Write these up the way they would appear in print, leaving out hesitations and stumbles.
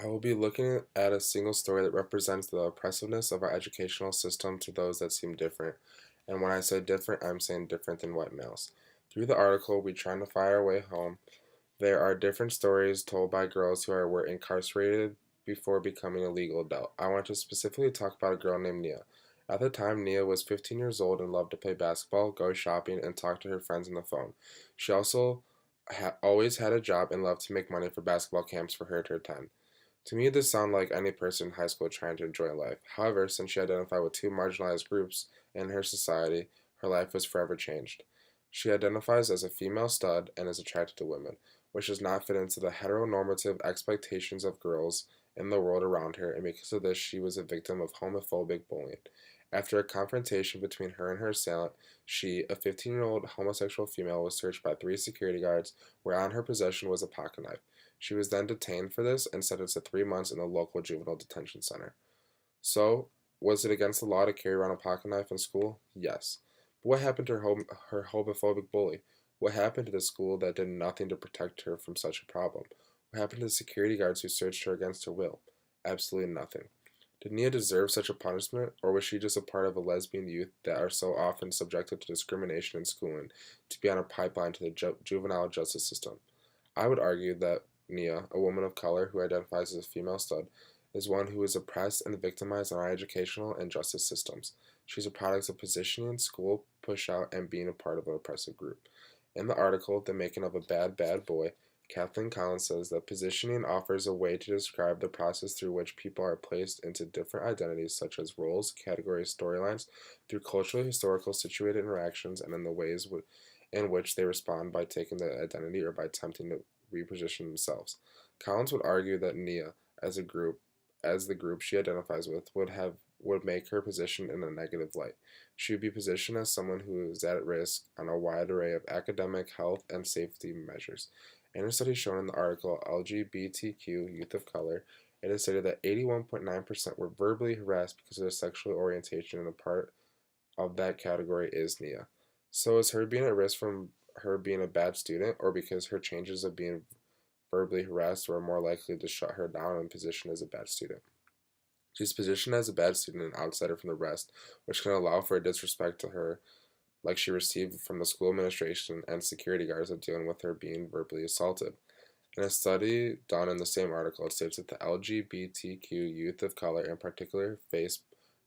I will be looking at a single story that represents the oppressiveness of our educational system to those that seem different. And when I say different, I'm saying different than white males. Through the article, we trying to find our way home. There are different stories told by girls were incarcerated before becoming a legal adult. I want to specifically talk about a girl named Nia. At the time, Nia was 15 years old and loved to play basketball, go shopping, and talk to her friends on the phone. She also always had a job and loved to make money for basketball camps for her to attend. To me, this sounds like any person in high school trying to enjoy life. However, since she identified with two marginalized groups in her society, her life was forever changed. She identifies as a female stud and is attracted to women, which does not fit into the heteronormative expectations of girls in the world around her, and because of this, she was a victim of homophobic bullying. After a confrontation between her and her assailant, she, a 15-year-old homosexual female, was searched by three security guards, where on her possession was a pocket knife. She was then detained for this and sentenced to 3 months in the local juvenile detention center. So, was it against the law to carry around a pocket knife in school? Yes. But what happened to her homophobic bully? What happened to the school that did nothing to protect her from such a problem? What happened to the security guards who searched her against her will? Absolutely nothing. Did Nia deserve such a punishment, or was she just a part of a lesbian youth that are so often subjected to discrimination in schooling to be on a pipeline to the juvenile justice system? I would argue that Nia, a woman of color who identifies as a female stud, is one who is oppressed and victimized in our educational and justice systems. She's a product of positioning, school push out, and being a part of an oppressive group. In the article, The Making of a Bad, Bad Boy, Kathleen Collins says that positioning offers a way to describe the process through which people are placed into different identities, such as roles, categories, storylines, through culturally historical situated interactions, and in the ways in which they respond by taking the identity or by attempting to reposition themselves. Collins would argue that Nia, as a group, as the group she identifies with, would make her position in a negative light. She would be positioned as someone who is at risk on a wide array of academic, health, and safety measures. In a study shown in the article LGBTQ Youth of Color, it is stated that 81.9% were verbally harassed because of their sexual orientation, and a part of that category is Nia. So is her being at risk from her being a bad student, or because her changes of being verbally harassed were more likely to shut her down and position as a bad student? She's positioned as a bad student and outsider from the rest, which can allow for a disrespect to her like she received from the school administration and security guards of dealing with her being verbally assaulted. In a study done in the same article, it states that the LGBTQ youth of color in particular face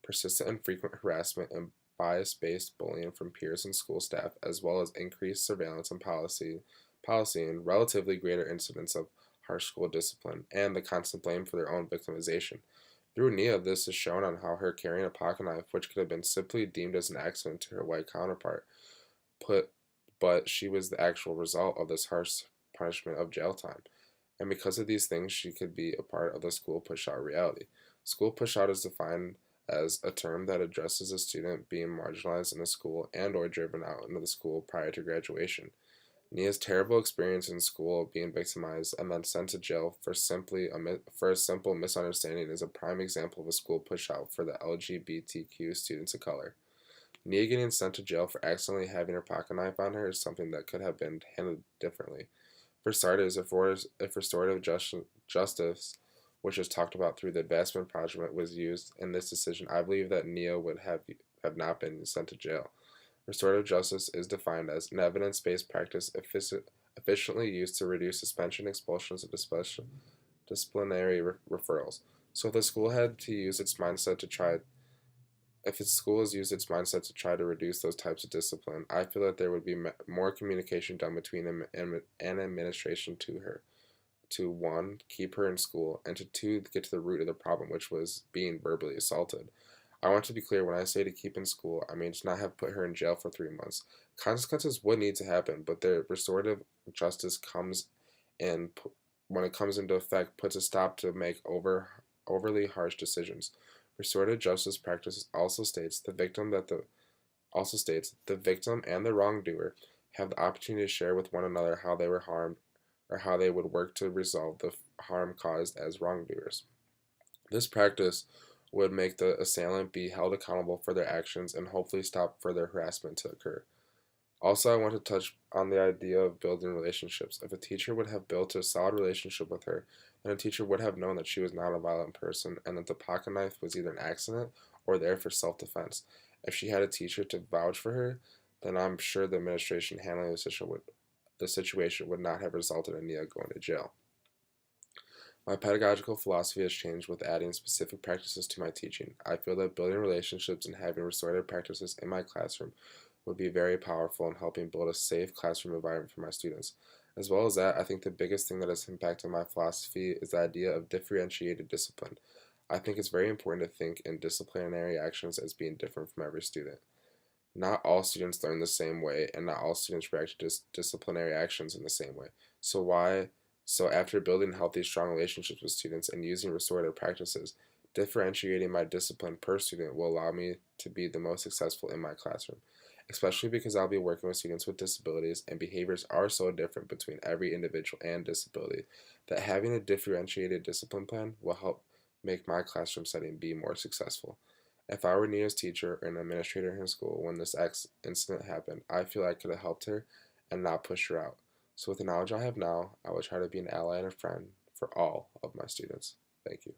persistent and frequent harassment and bias-based bullying from peers and school staff, as well as increased surveillance and policy and relatively greater incidence of harsh school discipline, and the constant blame for their own victimization. Through Nia, this is shown on how her carrying a pocket knife, which could have been simply deemed as an accident to her white counterpart, put, but she was the actual result of this harsh punishment of jail time. And because of these things, she could be a part of the school push-out reality. School push-out is defined as a term that addresses a student being marginalized in a school and or driven out into the school prior to graduation. Nia's terrible experience in school, being victimized and then sent to jail for a simple misunderstanding, is a prime example of a school push-out for the LGBTQ students of color. Nia getting sent to jail for accidentally having her pocket knife on her is something that could have been handled differently. For starters, if restorative justice, which is talked about through the Advancement Project, was used in this decision, I believe that Nia would have not been sent to jail. Restorative justice is defined as an evidence-based practice efficiently used to reduce suspension, expulsions, and disciplinary referrals. So if the school had to use its mindset to try if its school has used its mindset to try to reduce those types of discipline, I feel that there would be more communication done between them and administration to her. To one, keep her in school, and to two, get to the root of the problem, which was being verbally assaulted. I want to be clear when I say to keep in school, I mean to not have put her in jail for 3 months. Consequences would need to happen, but the restorative justice comes in when it comes into effect, puts a stop to make overly harsh decisions. Restorative justice practice also states the victim and the wrongdoer have the opportunity to share with one another how they were harmed or how they would work to resolve the harm caused as wrongdoers. This practice would make the assailant be held accountable for their actions and hopefully stop further harassment to occur. Also, I want to touch on the idea of building relationships. If a teacher would have built a solid relationship with her, then a teacher would have known that she was not a violent person and that the pocket knife was either an accident or there for self defense. If she had a teacher to vouch for her, then I'm sure the administration handling the situation would not have resulted in Nia going to jail. My pedagogical philosophy has changed with adding specific practices to my teaching. I feel that building relationships and having restorative practices in my classroom would be very powerful in helping build a safe classroom environment for my students. As well as that, I think the biggest thing that has impacted my philosophy is the idea of differentiated discipline. I think it's very important to think in disciplinary actions as being different from every student. Not all students learn the same way, and not all students react to disciplinary actions in the same way. So why? So after building healthy, strong relationships with students and using restorative practices, differentiating my discipline per student will allow me to be the most successful in my classroom, especially because I'll be working with students with disabilities and behaviors are so different between every individual and disability that having a differentiated discipline plan will help make my classroom setting be more successful. If I were Nia's teacher or an administrator in her school when this incident happened, I feel I could have helped her and not pushed her out. So, with the knowledge I have now, I will try to be an ally and a friend for all of my students. Thank you.